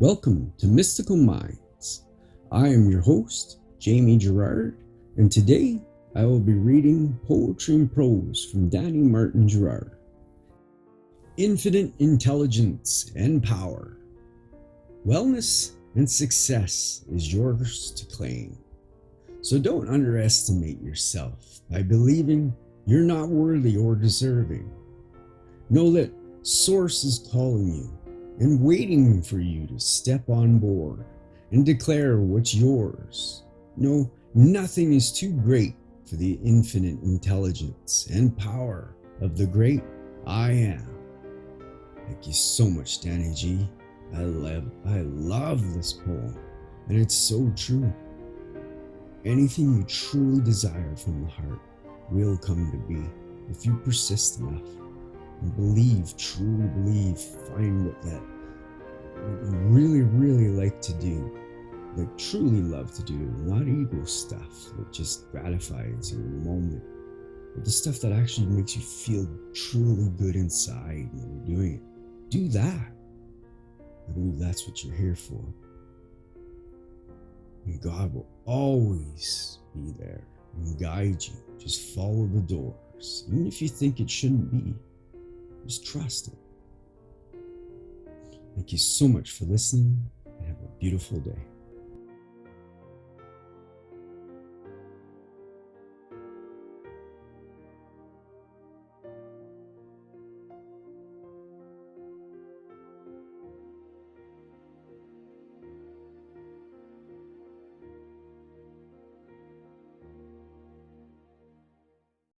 Welcome to Mystical Minds. I am your host, Jamie Girard, and today I will be reading Poetry and Prose from Danny Martin Girard. Infinite intelligence and power. Wellness and success is yours to claim. So don't underestimate yourself by believing you're not worthy or deserving. Know that Source is calling you and waiting for you to step on board and declare what's yours. No, nothing is too great for the infinite intelligence and power of the great I Am. Thank you so much, Danny G. I love this poem, and it's so true. Anything you truly desire from the heart will come to be if you persist enough. Believe, truly believe, find what you really like to do, like truly love to do, not ego stuff that just gratifies you in the moment, but the stuff that actually makes you feel truly good inside when you're doing it. Do that. I believe that's what you're here for. And God will always be there and guide you. Just follow the doors, even if you think it shouldn't be. Just trust it. Thank you so much for listening and have a beautiful day.